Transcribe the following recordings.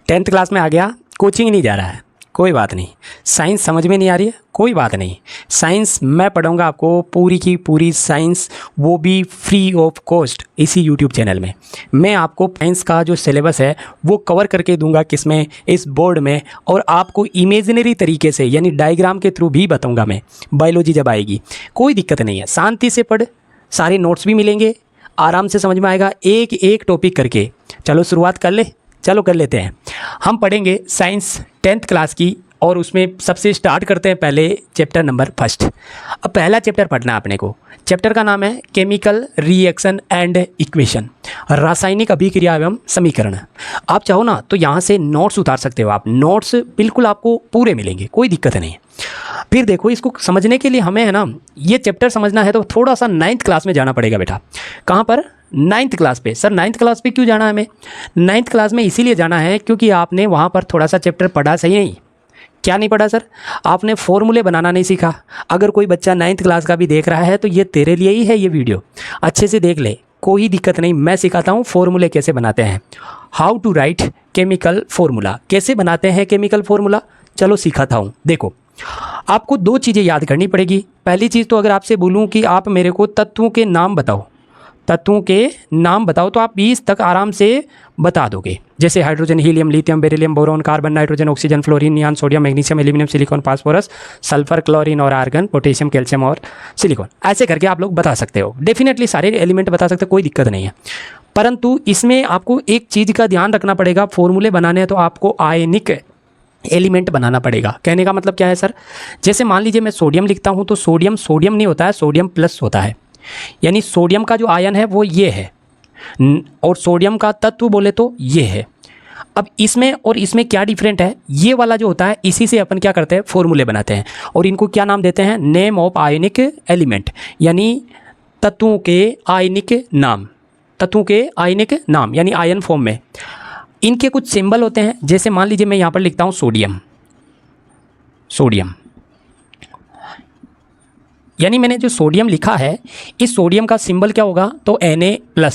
10th class में आ गया, coaching नहीं जा रहा है, कोई बात नहीं। साइंस समझ में नहीं आ रही है, कोई बात नहीं। साइंस मैं पढ़ाऊंगा आपको, पूरी की पूरी साइंस, वो भी फ्री ऑफ कॉस्ट इसी यूट्यूब चैनल में। मैं आपको साइंस का जो सिलेबस है वो कवर करके दूंगा, किसमें, इस बोर्ड में। और आपको इमेजिनरी तरीके से यानी डायग्राम के थ्रू भी बताऊंगा मैं, बायोलॉजी जब आएगी। कोई दिक्कत नहीं है, शांति से पढ़, सारे नोट्स भी मिलेंगे, आराम से समझ में आएगा, एक एक टॉपिक करके। चलो शुरुआत कर ले, चलो कर लेते हैं। हम पढ़ेंगे साइंस 10th क्लास की, और उसमें सबसे स्टार्ट करते हैं पहले चैप्टर नंबर 1। अब पहला चैप्टर पढ़ना है अपने को। चैप्टर का नाम है केमिकल रिएक्शन एंड इक्वेशन, रासायनिक अभिक्रिया एवं समीकरण। आप चाहो ना तो यहाँ से नोट्स उतार सकते हो, आप नोट्स बिल्कुल आपको पूरे मिलेंगे, कोई दिक्कत नहीं है। फिर देखो, इसको समझने के लिए हमें है ना, ये चैप्टर समझना है तो थोड़ा सा 9th क्लास में जाना पड़ेगा बेटा। कहाँ पर? 9th क्लास पे। सर 9th क्लास पे क्यों जाना है हमें? 9th क्लास में इसीलिए जाना है क्योंकि आपने वहाँ पर थोड़ा सा चैप्टर पढ़ा सही नहीं। क्या नहीं पढ़ा सर? आपने फॉर्मूले बनाना नहीं सीखा। अगर कोई बच्चा 9th क्लास का भी देख रहा है तो ये तेरे लिए ही है ये वीडियो, अच्छे से देख ले, कोई दिक्कत नहीं। मैं सिखाता हूँ फॉर्मूले कैसे बनाते हैं, how to write chemical formula, कैसे बनाते हैं केमिकल फॉर्मूला। चलो सिखाता हूँ। देखो, आपको 2 चीज़ें याद करनी पड़ेगी। पहली चीज़ तो अगर आपसे बोलूँ कि आप मेरे को तत्वों के नाम बताओ, तत्वों के नाम बताओ, तो आप 20 तक आराम से बता दोगे। जैसे hydrogen, helium, lithium, beryllium, boron, carbon, nitrogen, oxygen, fluorine, neon, sodium, magnesium, aluminium, silicon, phosphorus, sulphur, chlorine और आर्गन, पोटेशियम, कैल्शियम और सिलिकॉन। ऐसे करके आप लोग बता सकते हो, डेफिनेटली सारे एलिमेंट बता सकते हो, कोई दिक्कत नहीं है। परंतु इसमें आपको एक चीज़ का ध्यान रखना पड़ेगा, फॉर्मूले बनाने हैं तो आपको आयनिक एलिमेंट बनाना पड़ेगा। कहने का मतलब क्या है सर? जैसे मान लीजिए मैं सोडियम लिखता हूँ तो सोडियम सोडियम नहीं होता है, सोडियम प्लस होता है। यानी सोडियम का जो आयन है वो ये है, और सोडियम का तत्व बोले तो ये है। अब इसमें और इसमें क्या डिफरेंट है? ये वाला जो होता है इसी से अपन क्या करते हैं, फॉर्मूले बनाते हैं, और इनको क्या नाम देते हैं? नेम ऑफ आयनिक एलिमेंट, यानी तत्वों के आयनिक नाम, तत्वों के आयनिक नाम यानी आयन फॉर्म में। इनके कुछ सिंबल होते हैं, जैसे मान लीजिए मैं यहाँ पर लिखता हूँ सोडियम, सोडियम यानी मैंने जो सोडियम लिखा है, इस सोडियम का सिंबल क्या होगा? तो Na+,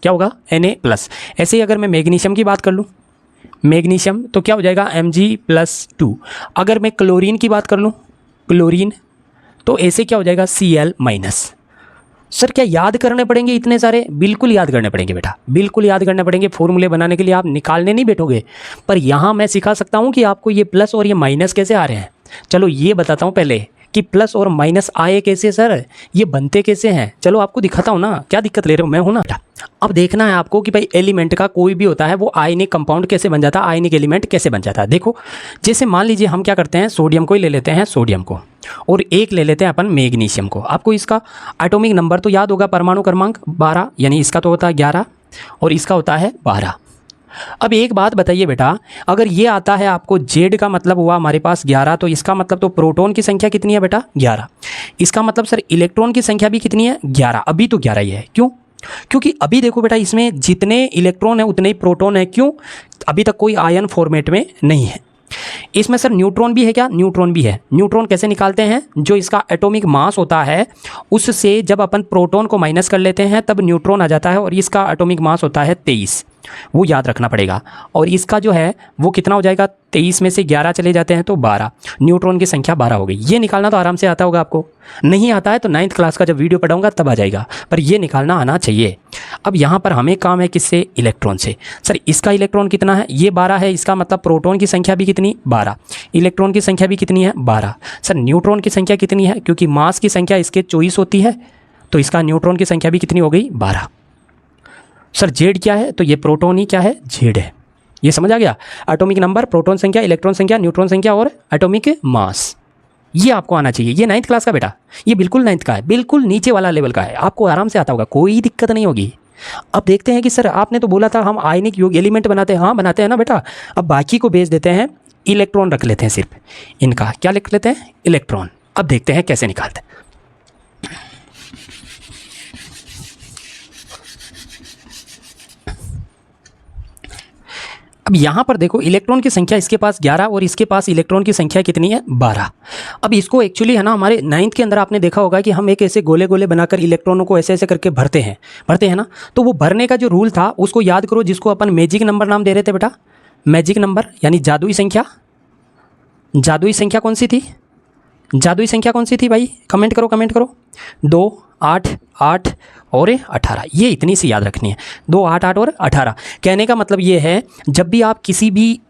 क्या होगा? Na+। ऐसे ही अगर मैं मैग्नीशियम की बात कर लूँ, मैग्नीशियम, तो क्या हो जाएगा? Mg+2। अगर मैं क्लोरीन की बात कर लूँ, क्लोरीन, तो ऐसे क्या हो जाएगा? Cl-। सर क्या याद करने पड़ेंगे इतने सारे? बिल्कुल याद करने पड़ेंगे बेटा, बिल्कुल याद करने पड़ेंगे। फॉर्मूले बनाने के लिए आप निकालने नहीं बैठोगे, पर यहाँ मैं सिखा सकता हूँ कि आपको ये प्लस और ये माइनस कैसे आ रहे हैं। चलो ये बताता हूँ पहले कि प्लस और माइनस आए कैसे सर, ये बनते कैसे हैं। चलो आपको दिखाता हूँ ना, क्या दिक्कत ले रहे हो, मैं हूँ ना। अब देखना है आपको कि भाई एलिमेंट का कोई भी होता है वो आयनिक कंपाउंड कैसे बन जाता है, आयनिक एलिमेंट कैसे बन जाता है। देखो, जैसे मान लीजिए हम क्या करते हैं, सोडियम को ही ले लेते हैं, सोडियम को, और एक ले लेते हैं अपन मैग्नीशियम को। आपको इसका एटॉमिक नंबर तो याद होगा, परमाणु क्रमांक 12, यानी इसका तो होता है 11 और इसका होता है 12। अब एक बात बताइए बेटा, अगर ये आता है आपको Z का मतलब हुआ हमारे पास 11, तो इसका मतलब तो प्रोटॉन की संख्या कितनी है बेटा? 11। इसका मतलब सर इलेक्ट्रॉन की संख्या भी कितनी है? 11। अभी तो 11 ही है। क्यों? क्योंकि अभी देखो बेटा, इसमें जितने इलेक्ट्रॉन है उतने ही प्रोटॉन है। क्यों? अभी तक कोई आयन फॉर्मेट में नहीं है। इसमें सर न्यूट्रॉन भी है क्या? न्यूट्रॉन भी है। न्यूट्रॉन कैसे निकालते हैं? जो इसका एटॉमिक मास होता है उससे जब अपन प्रोटॉन को माइनस कर लेते हैं तब न्यूट्रॉन आ जाता है, और इसका एटॉमिक मास होता है 23, वो याद रखना पड़ेगा। और इसका जो है वो कितना हो जाएगा? 23 में से 11 चले जाते हैं तो 12, न्यूट्रॉन की संख्या 12 हो गई। ये निकालना तो आराम से आता होगा आपको, नहीं आता है तो 9th क्लास का जब वीडियो पढ़ाऊंगा तब आ जाएगा, पर ये निकालना आना चाहिए। अब यहाँ पर हमें काम है किससे? इलेक्ट्रॉन से। सर इसका इलेक्ट्रॉन कितना है? ये 12 है, इसका मतलब प्रोटॉन की संख्या भी कितनी? 12। इलेक्ट्रॉन की संख्या भी कितनी है? 12। सर न्यूट्रॉन की संख्या कितनी है? क्योंकि मास की संख्या इसके 24 होती है, तो इसका न्यूट्रॉन की संख्या भी कितनी हो गई? 12। सर Z क्या है? तो ये प्रोटॉन ही क्या है? Z है। ये समझ आ गया? एटॉमिक नंबर, प्रोटॉन संख्या, इलेक्ट्रॉन संख्या, न्यूट्रॉन संख्या और एटॉमिक मास, ये आपको आना चाहिए। ये 9th क्लास का बेटा, ये बिल्कुल 9th का है, बिल्कुल नीचे वाला लेवल का है, आपको आराम से आता होगा, कोई दिक्कत नहीं होगी। अब देखते हैं कि सर आपने तो बोला था हम आयनिक योग एलिमेंट बनाते हैं। हाँ बनाते हैं ना बेटा। अब बाकी को भेज देते हैं, इलेक्ट्रॉन रख लेते हैं, सिर्फ इनका क्या लिख लेते हैं? इलेक्ट्रॉन। अब देखते हैं कैसे निकालते हैं। अब यहाँ पर देखो, इलेक्ट्रॉन की संख्या इसके पास 11 और इसके पास इलेक्ट्रॉन की संख्या कितनी है? 12। अब इसको एक्चुअली है ना, हमारे 9th के अंदर आपने देखा होगा कि हम एक ऐसे गोले गोले बनाकर इलेक्ट्रॉनों को ऐसे ऐसे करके भरते हैं ना। तो वो भरने का जो रूल था उसको याद करो, जिसको अपन मैजिक नंबर नाम दे रहे थे बेटा, मैजिक नंबर यानी जादुई संख्या, जादुई संख्या कौन सी थी, जादुई संख्या कौन सी थी भाई, कमेंट करो कमेंट करो। 2, 8, 8 और 18, ये इतनी सी याद रखनी है, 2, 8, 8 और 18। कहने का मतलब ये है जब भी आप किसी भी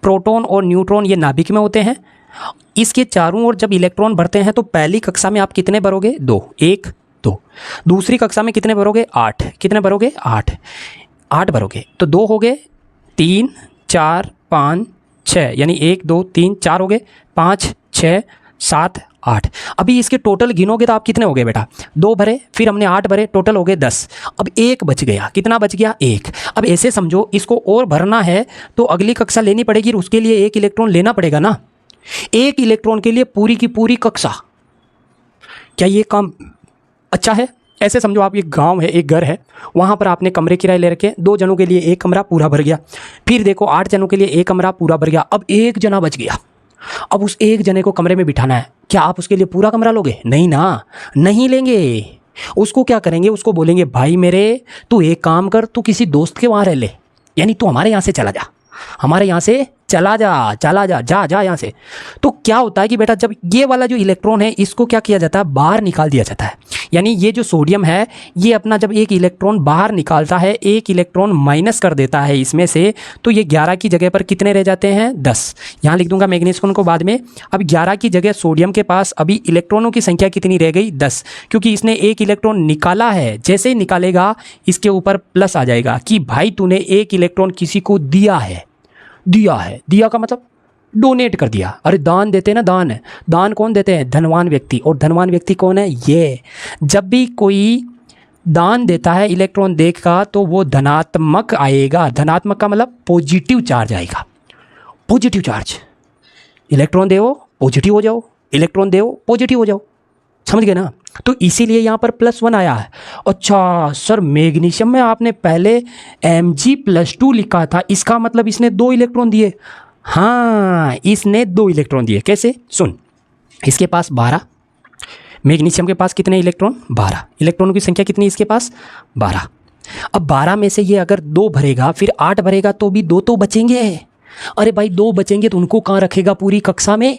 प्रोटॉन और न्यूट्रॉन ये नाभिक में होते हैं, इसके चारों ओर जब इलेक्ट्रॉन भरते हैं तो पहली कक्षा में आप कितने भरोगे, 2, 1, 2। दूसरी कक्षा में कितने भरोगे, 8, कितने भरोगे, 8, 8 भरोगे, तो 2 हो गए, 3, 4, 5, 6, यानी 1, 2, 3, 4 हो गए, 5, 6, 7, 8। अभी इसके टोटल गिनोगे तो आप कितने हो गए बेटा, 2 भरे, फिर हमने 8 भरे, टोटल हो गए 10। अब 1 बच गया, कितना बच गया, 1। अब ऐसे समझो इसको और भरना है तो अगली कक्षा लेनी पड़ेगी, उसके लिए 1 इलेक्ट्रॉन लेना पड़ेगा ना, 1 इलेक्ट्रॉन के लिए पूरी की पूरी कक्षा। क्या ये काम अच्छा है? ऐसे समझो आप एक गांव है, एक घर है, वहाँ पर आपने कमरे किराए ले रखे, 2 जनों के लिए 1 कमरा पूरा भर गया, फिर देखो 8 जनों के लिए 1 कमरा पूरा भर गया, अब 1 जना बच गया। अब उस 1 जने को कमरे में बिठाना है, क्या आप उसके लिए पूरा कमरा लोगे? नहीं ना, नहीं लेंगे। उसको क्या करेंगे, उसको बोलेंगे भाई मेरे तू एक काम कर, तू किसी दोस्त के वहाँ रह ले, यानी तू हमारे यहाँ से चला जा, हमारे यहाँ से चला जा, चला जा, जा जा यहाँ से। तो क्या होता है कि बेटा जब ये वाला जो इलेक्ट्रॉन है इसको क्या किया जाता है, बाहर निकाल दिया जाता है। यानी ये जो सोडियम है ये अपना जब एक इलेक्ट्रॉन बाहर निकालता है, एक इलेक्ट्रॉन माइनस कर देता है इसमें से, तो ये 11 की जगह पर कितने रह जाते हैं, 10। यहाँ लिख दूंगा मैग्नीशियम को बाद में। अब 11 की जगह सोडियम के पास अभी इलेक्ट्रॉनों की संख्या कितनी रह गई, 10, क्योंकि इसने एक इलेक्ट्रॉन निकाला है। जैसे ही निकालेगा इसके ऊपर प्लस आ जाएगा कि भाई तूने एक इलेक्ट्रॉन किसी को दिया है, दिया है, दिया का मतलब डोनेट कर दिया। अरे दान देते हैं ना, दान है, दान कौन देते हैं, धनवान व्यक्ति। और धनवान व्यक्ति कौन है, ये। जब भी कोई दान देता है इलेक्ट्रॉन देगा तो वो धनात्मक आएगा, धनात्मक का मतलब पॉजिटिव चार्ज आएगा, पॉजिटिव चार्ज। इलेक्ट्रॉन दो पॉजिटिव हो जाओ, इलेक्ट्रॉन दो पॉजिटिव हो जाओ, समझ गए ना। तो इसीलिए यहाँ पर +1 आया है। अच्छा सर मैग्नीशियम में आपने पहले Mg+2 लिखा था, इसका मतलब इसने 2 इलेक्ट्रॉन दिए। हाँ इसने 2 इलेक्ट्रॉन दिए। कैसे, सुन, इसके पास 12, मैग्नीशियम के पास कितने इलेक्ट्रॉन, 12। इलेक्ट्रॉनों की संख्या कितनी इसके पास, 12। अब 12 में से ये अगर 2 भरेगा फिर 8 भरेगा तो भी 2 तो बचेंगे। अरे भाई 2 बचेंगे तो उनको कहाँ रखेगा पूरी कक्षा में,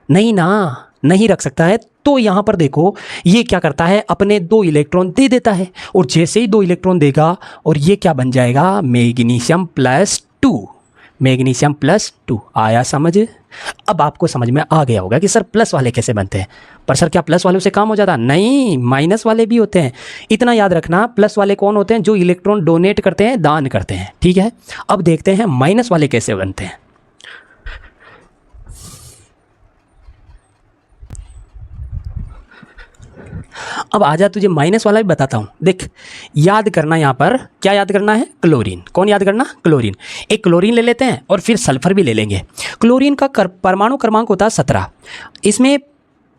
नहीं ना, नहीं रख सकता है। तो यहाँ पर देखो ये क्या करता है, अपने 2 इलेक्ट्रॉन दे देता है, और जैसे ही 2 इलेक्ट्रॉन देगा और ये क्या बन जाएगा, मैग्नीशियम+2, मैग्नीशियम+2। आया समझ? अब आपको समझ में आ गया होगा कि सर प्लस वाले कैसे बनते हैं। पर सर क्या प्लस वालों से काम हो जाता, नहीं, माइनस वाले भी होते हैं। इतना याद रखना, प्लस वाले कौन होते हैं, जो इलेक्ट्रॉन डोनेट करते हैं, दान करते हैं, ठीक है। अब देखते हैं माइनस वाले कैसे बनते हैं। अब आजा तुझे माइनस वाला भी बताता हूँ। देख याद करना, यहाँ पर क्या याद करना है, क्लोरीन। कौन याद करना, क्लोरीन। एक क्लोरीन ले लेते हैं और फिर सल्फर भी ले लेंगे। क्लोरीन का परमाणु क्रमांक होता है 17। इसमें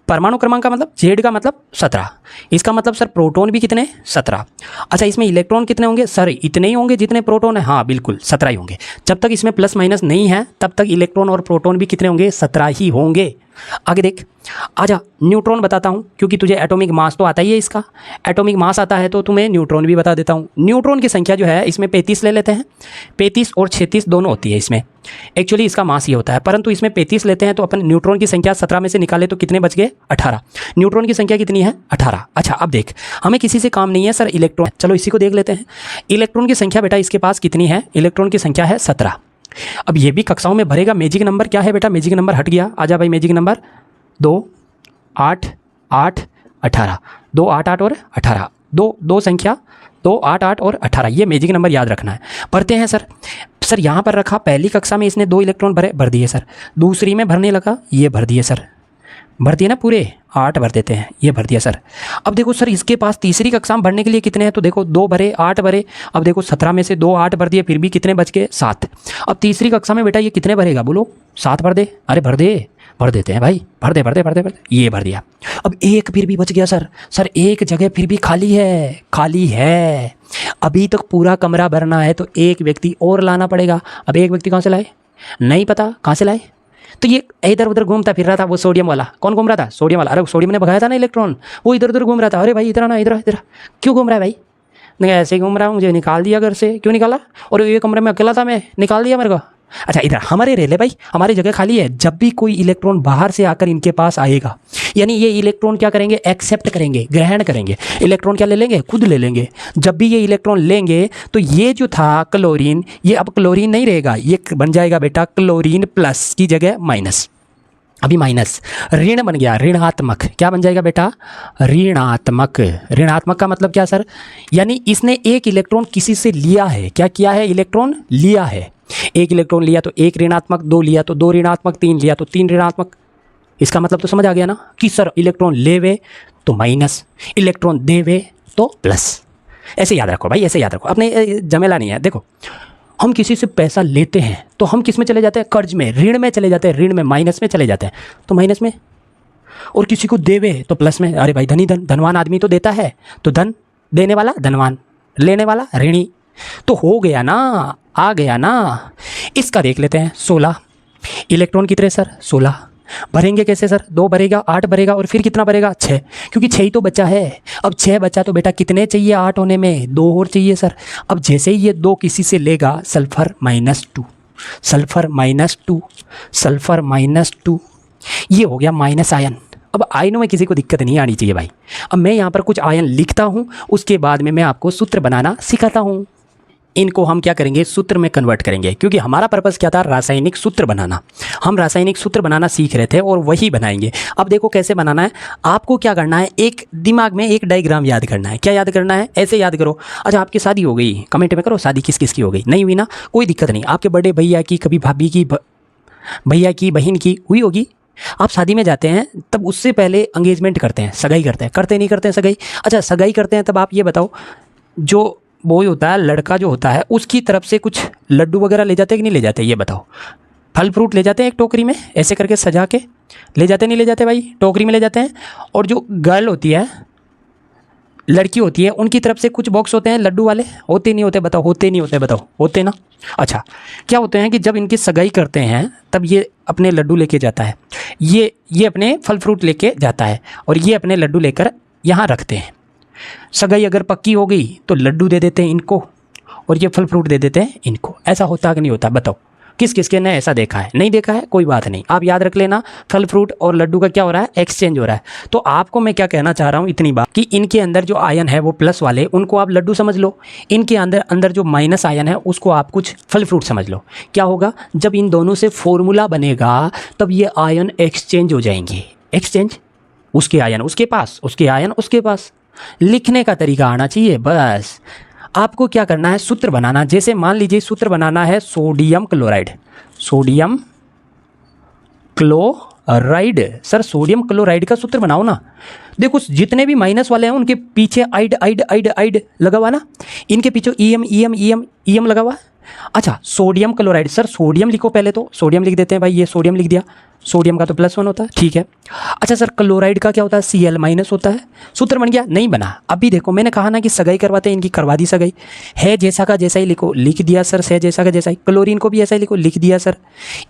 परमाणु क्रमांक का मतलब Z का मतलब 17, इसका मतलब सर प्रोटॉन भी कितने, 17। अच्छा इसमें इलेक्ट्रॉन कितने होंगे, सर इतने ही होंगे जितने प्रोटॉन है। हाँ बिल्कुल 17 ही होंगे। जब तक इसमें प्लस माइनस नहीं है तब तक इलेक्ट्रॉन और प्रोटॉन भी कितने होंगे, 17 ही होंगे। आगे देख, आजा न्यूट्रॉन बताता हूँ, क्योंकि तुझे एटॉमिक मास तो आता ही है, इसका एटॉमिक मास आता है तो तुम्हें न्यूट्रॉन भी बता देता हूँ। न्यूट्रॉन की संख्या जो है इसमें 35 ले लेते हैं, 35 और 36 दोनों होती है इसमें। एक्चुअली इसका मास ये होता है, परंतु इसमें 35 लेते हैं तो अपन न्यूट्रॉन की संख्या 17 में से निकाले तो कितने बच गए, 18। न्यूट्रॉन की संख्या कितनी है, 18। अच्छा अब देख, हमें किसी से काम नहीं है सर, इलेक्ट्रॉन, चलो इसी को देख लेते हैं। इलेक्ट्रॉन की संख्या बेटा इसके पास कितनी है, इलेक्ट्रॉन की संख्या है 17। अब ये भी कक्षाओं में भरेगा। मैजिक नंबर क्या है बेटा, मैजिक नंबर हट गया, आजा भाई मैजिक नंबर 2, 8, 8, 18, 2, 8, 8 और 18, दो संख्या 2, 8, 8 और 18, ये मैजिक नंबर याद रखना है। भरते हैं सर यहाँ पर रखा, पहली कक्षा में इसने 2 इलेक्ट्रॉन भर दिए सर, दूसरी में भरने लगा, ये भर दिए सर, भर दिए ना पूरे 8 भर देते हैं, ये भर दिया सर। अब देखो सर इसके पास तीसरी कक्षा में भरने के लिए कितने हैं, तो देखो 2 भरे, 8 भरे। अब देखो 17 में से 2 8 भर दिए, फिर भी कितने बच गए, 7। अब तीसरी कक्षा में बेटा ये कितने भरेगा, बोलो 7 भर दे। अरे भर देते हैं भाई, भर दे, ये भर दिया। अब एक फिर भी बच गया सर एक जगह फिर भी खाली है। अभी तक पूरा कमरा भरना है तो एक व्यक्ति और लाना पड़ेगा। अब एक व्यक्ति कहाँ से लाए, नहीं पता कहाँ से लाए, तो ये इधर उधर घूमता फिर रहा था, वो सोडियम वाला। कौन घूम रहा था, सोडियम वाला। अरे सोडियम ने भगाया था ना इलेक्ट्रॉन, वो इधर उधर घूम रहा था। अरे भाई इधर आना, इधर क्यों घूम रहा है भाई, नहीं ऐसे ही घूम रहा हूँ, मुझे निकाल दिया घर से। क्यों निकाला, और ये कमरे में अकेला था मैं, निकाल दिया मेरे को। अच्छा इधर हमारे रेले भाई, हमारी जगह खाली है। जब भी कोई इलेक्ट्रॉन बाहर से आकर इनके पास आएगा, यानी ये इलेक्ट्रॉन क्या करेंगे, एक्सेप्ट करेंगे, ग्रहण करेंगे। इलेक्ट्रॉन क्या ले लेंगे, खुद ले लेंगे। जब भी ये इलेक्ट्रॉन लेंगे तो ये जो था क्लोरीन, ये अब क्लोरीन नहीं रहेगा, ये बन जाएगा बेटा क्लोरीन प्लस की जगह माइनस। अभी माइनस ऋण बन गया, ऋणात्मक। क्या बन जाएगा बेटा, ऋणात्मक। ऋणात्मक का मतलब क्या सर, यानी इसने एक इलेक्ट्रॉन किसी से लिया है। क्या किया है, इलेक्ट्रॉन लिया है। एक इलेक्ट्रॉन लिया तो एक ऋणात्मक, दो लिया तो दो ऋणात्मक, तीन लिया तो तीन ऋणात्मक। इसका मतलब तो समझ आ गया ना कि सर इलेक्ट्रॉन लेवे तो माइनस, इलेक्ट्रॉन देवे तो प्लस। ऐसे याद रखो भाई, ऐसे याद रखो, अपने जमेला नहीं है। देखो हम किसी से पैसा लेते हैं तो हम किस में चले जाते हैं, कर्ज में, ऋण में चले जाते हैं, ऋण में माइनस में चले जाते हैं, तो माइनस में। और किसी को देवे तो प्लस में। अरे भाई धनी धन, धनवान आदमी तो देता है, तो धन देने वाला धनवान, लेने वाला ऋणी। तो हो गया ना, आ गया ना। इसका देख लेते हैं 16 इलेक्ट्रॉन कितने सर, 16। भरेंगे कैसे सर, 2 भरेगा, 8 भरेगा और फिर कितना भरेगा, 6, क्योंकि 6 ही तो बचा है। अब 6 बचा तो बेटा कितने चाहिए 8 होने में, 2 और चाहिए सर। अब जैसे ही ये 2 किसी से लेगा, सल्फर -2, सल्फर -2, सल्फर -2, ये हो गया माइनस आयन। अब आयनों में किसी को दिक्कत नहीं आनी चाहिए भाई। अब मैं यहाँ पर कुछ आयन लिखता हूँ, उसके बाद में मैं आपको सूत्र बनाना सिखाता हूँ। इनको हम क्या करेंगे, सूत्र में कन्वर्ट करेंगे, क्योंकि हमारा पर्पस क्या था, रासायनिक सूत्र बनाना। हम रासायनिक सूत्र बनाना सीख रहे थे और वही बनाएंगे। अब देखो कैसे बनाना है। आपको क्या करना है, एक दिमाग में एक डायग्राम याद करना है। क्या याद करना है, ऐसे याद करो। अच्छा आपकी शादी हो गई, कमेंट में करो शादी किस किस की हो गई। नहीं हुई ना, कोई दिक्कत नहीं। आपके बड़े भैया की, कभी भाभी की, भैया की, बहन की हुई होगी। आप शादी में जाते हैं तब उससे पहले एंगेजमेंट करते हैं, सगाई करते हैं, करते नहीं करते हैं सगाई। अच्छा सगाई करते हैं तब आप ये बताओ, जो बॉय होता है, लड़का जो होता है, उसकी तरफ से कुछ लड्डू वगैरह ले जाते हैं कि नहीं ले जाते, ये बताओ। फल फ्रूट ले जाते हैं एक टोकरी में, ऐसे करके सजा के ले जाते नहीं ले जाते भाई, टोकरी में ले जाते हैं। और जो गर्ल होती है, लड़की होती है, उनकी तरफ से कुछ बॉक्स होते हैं लड्डू वाले, होते नहीं होते बताओ, होते नहीं होते बताओ, होते ना। अच्छा क्या होते हैं कि जब इनकी सगाई करते हैं तब ये अपने लड्डू लेके जाता है, ये अपने फल फ्रूट लेके जाता है और ये अपने लड्डू लेकर यहाँ रखते हैं। सगाई अगर पक्की हो गई तो लड्डू दे देते हैं इनको और ये फल फ्रूट दे देते हैं इनको। ऐसा होता कि नहीं होता बताओ, किस किस के ने ऐसा देखा है, नहीं देखा है, कोई बात नहीं। आप याद रख लेना, फल फ्रूट और लड्डू का क्या हो रहा है, एक्सचेंज हो रहा है। तो आपको मैं क्या कहना चाह रहा हूँ इतनी बात, कि इनके अंदर जो आयन है वो प्लस वाले, उनको आप लड्डू समझ लो। इनके अंदर जो माइनस आयन है उसको आप कुछ फल फ्रूट समझ लो। क्या होगा, जब इन दोनों से फॉर्मूला बनेगा तब ये आयन एक्सचेंज हो जाएंगे। एक्सचेंज, उसके आयन उसके पास, उसके आयन उसके पास। लिखने का तरीका आना चाहिए बस। आपको क्या करना है, सूत्र बनाना। जैसे मान लीजिए सूत्र बनाना है sodium chloride, sodium chloride. Sir sodium chloride का सूत्र बनाओ ना। देखो जितने भी माइनस वाले हैं उनके पीछे आइड आइड आइड आइड लगा हुआ ना, इनके पीछे ईएम ईएम ईएम ईएम लगा हुआ। अच्छा सोडियम क्लोराइड, सर सोडियम लिखो पहले, तो सोडियम लिख देते हैं भाई, ये सोडियम लिख दिया। सोडियम का तो +1 होता है, ठीक है। अच्छा सर क्लोराइड का क्या होता है, Cl- होता है। सूत्र बन गया, नहीं बना। अभी देखो मैंने कहा ना कि सगाई करवाते हैं, इनकी करवा दी सगाई। है जैसा का जैसा ही लिखो, लिख दिया सर, है जैसा का जैसा ही। क्लोरीन को भी ऐसा ही लिखो, लिख दिया सर।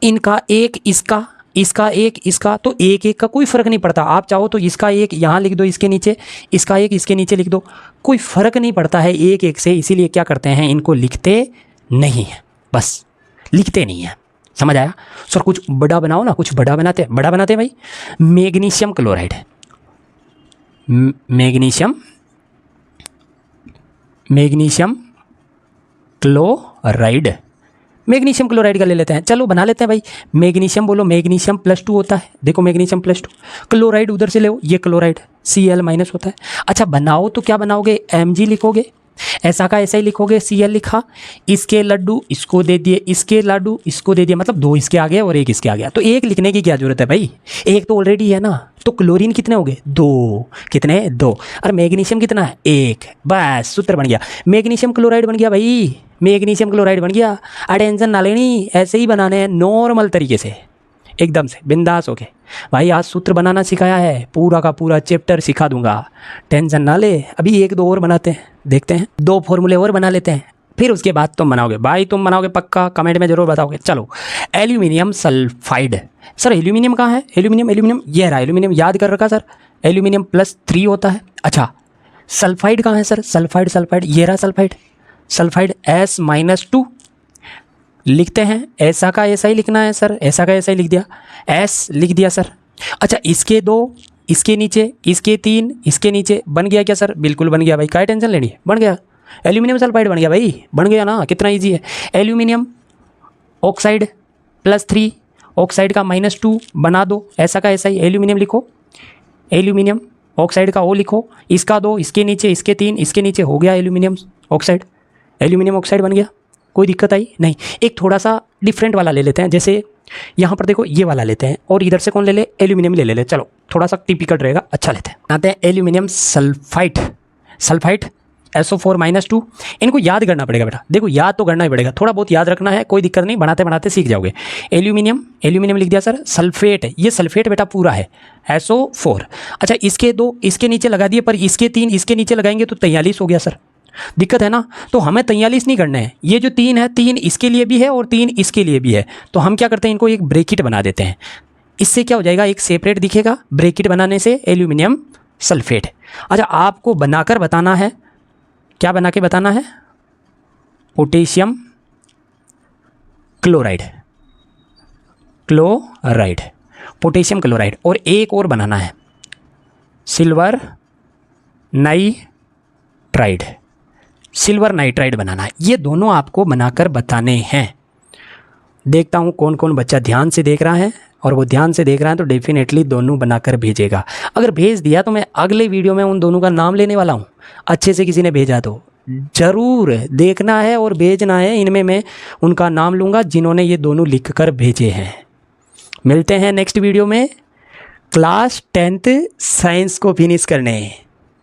इनका एक इसका, इसका एक इसका, तो एक एक का कोई फ़र्क नहीं पड़ता। आप चाहो तो इसका एक यहाँ लिख दो इसके नीचे, इसका एक इसके नीचे लिख दो, कोई फ़र्क नहीं पड़ता है एक एक से। इसीलिए क्या करते हैं, इनको लिखते नहीं है, बस लिखते नहीं है। समझ आया सर, कुछ बड़ा बनाओ ना, कुछ बड़ा बनाते हैं, बड़ा बनाते हैं भाई। Magnesium chloride, magnesium chloride, magnesium chloride का ले लेते हैं। चलो बना लेते हैं भाई। मैग्नीशियम बोलो, मैग्नीशियम +2 होता है। देखो मैग्नीशियम +2, क्लोराइड उधर से ले, ये क्लोराइड Cl- होता है। अच्छा बनाओ तो क्या बनाओगे, Mg लिखोगे, ऐसा का ऐसा ही लिखोगे। Cl लिखा, इसके लड्डू इसको दे दिए, इसके लड्डू इसको दे दिए, मतलब 2 इसके आ गए और 1 इसके आ गया। तो 1 लिखने की क्या जरूरत है भाई, 1 तो ऑलरेडी है ना। तो क्लोरीन कितने हो गए, 2, कितने 2, और मैग्नीशियम कितना है 1, बस सूत्र बन गया। मैग्नीशियम क्लोराइड बन गया भाई, मैग्नीशियम क्लोराइड बन गया। टेंशन ना लेनी, ऐसे ही बनाने हैं नॉर्मल तरीके से, एकदम से बिंदास होके। भाई आज सूत्र बनाना सिखाया है, पूरा का पूरा चैप्टर सिखा दूंगा, टेंशन ना ले। अभी 1-2 और बनाते हैं, देखते हैं 2 फॉर्मूले और बना लेते हैं, फिर उसके बाद तुम बनाओगे भाई। तुम बनाओगे पक्का, कमेंट में जरूर बताओगे। चलो एल्यूमिनियम सल्फाइड। सर एल्यूमिनियम कहाँ है, एल्यूमिनियम ये रहा एल्यूमिनियम, याद कर रखा सर, एल्यूमिनियम +3 होता है। अच्छा सल्फाइड कहाँ है सर, सल्फाइड ये रहा सल्फाइड S-2, लिखते हैं, ऐसा का ऐसा ही लिखना है सर, ऐसा का ऐसा ही लिख दिया, एस लिख दिया सर। अच्छा इसके 2, इसके नीचे, इसके 3, इसके नीचे, बन गया क्या सर? बिल्कुल बन गया भाई, क्या टेंशन लेनी है, बन गया। एल्यूमिनियम सल्फाइड बन गया भाई, बन गया ना, कितना ईजी है। एल्यूमिनियम ऑक्साइड +3, ऑक्साइड का -2 बना दो, ऐसा का ऐसा ही एल्यूमिनियम लिखो, एल्यूमिनियम ऑक्साइड का O लिखो, इसका 2, इसके नीचे, इसके 3, इसके नीचे, हो गया एल्यूमिनियम ऑक्साइड, एल्यूमिनियम ऑक्साइड बन गया। कोई दिक्कत आई नहीं। एक थोड़ा सा डिफरेंट वाला ले लेते हैं, जैसे यहाँ पर देखो ये वाला लेते हैं और इधर से कौन ले ले, एल्यूमिनियम ले ले, चलो थोड़ा सा टिपिकल रहेगा, अच्छा लेते हैं। आते हैं एल्यूमिनियम सल्फाइड, सल्फाइड SO4-2। इनको याद करना पड़ेगा बेटा, देखो याद तो करना ही पड़ेगा, थोड़ा बहुत याद रखना है, कोई दिक्कत नहीं, बनाते बनाते सीख जाओगे। एल्यूमिनियम, एल्यूमिनियम लिख दिया सर, सल्फेट, ये सल्फेट बेटा पूरा है SO4। अच्छा इसके 2, इसके नीचे लगा दिए, पर इसके 3, इसके नीचे लगाएंगे तो 43 हो गया सर, दिक्कत है ना। तो हमें 43 नहीं करना है, ये जो 3 है, 3 इसके लिए भी है और 3 इसके लिए भी है, तो हम क्या करते हैं, इनको एक ब्रैकेट बना देते हैं। इससे क्या हो जाएगा, एक सेपरेट दिखेगा, ब्रैकेट बनाने से एल्यूमिनियम सल्फेट। अच्छा आपको बनाकर बताना है, क्या बना के बताना है, potassium chloride, chloride, potassium chloride. और एक और बनाना है, सिल्वर नाइट्राइड, सिल्वर नाइट्राइड बनाना है। ये दोनों आपको बनाकर बताने हैं। देखता हूँ कौन कौन बच्चा ध्यान से देख रहा है, और वो ध्यान से देख रहा है तो डेफिनेटली दोनों बनाकर भेजेगा। अगर भेज दिया तो मैं अगले वीडियो में उन दोनों का नाम लेने वाला हूँ, अच्छे से किसी ने भेजा तो ज़रूर देखना है और भेजना है। इनमें मैं उनका नाम लूँगा जिन्होंने ये दोनों लिख कर भेजे हैं। मिलते हैं नेक्स्ट वीडियो में क्लास 10th साइंस को फिनिश करने।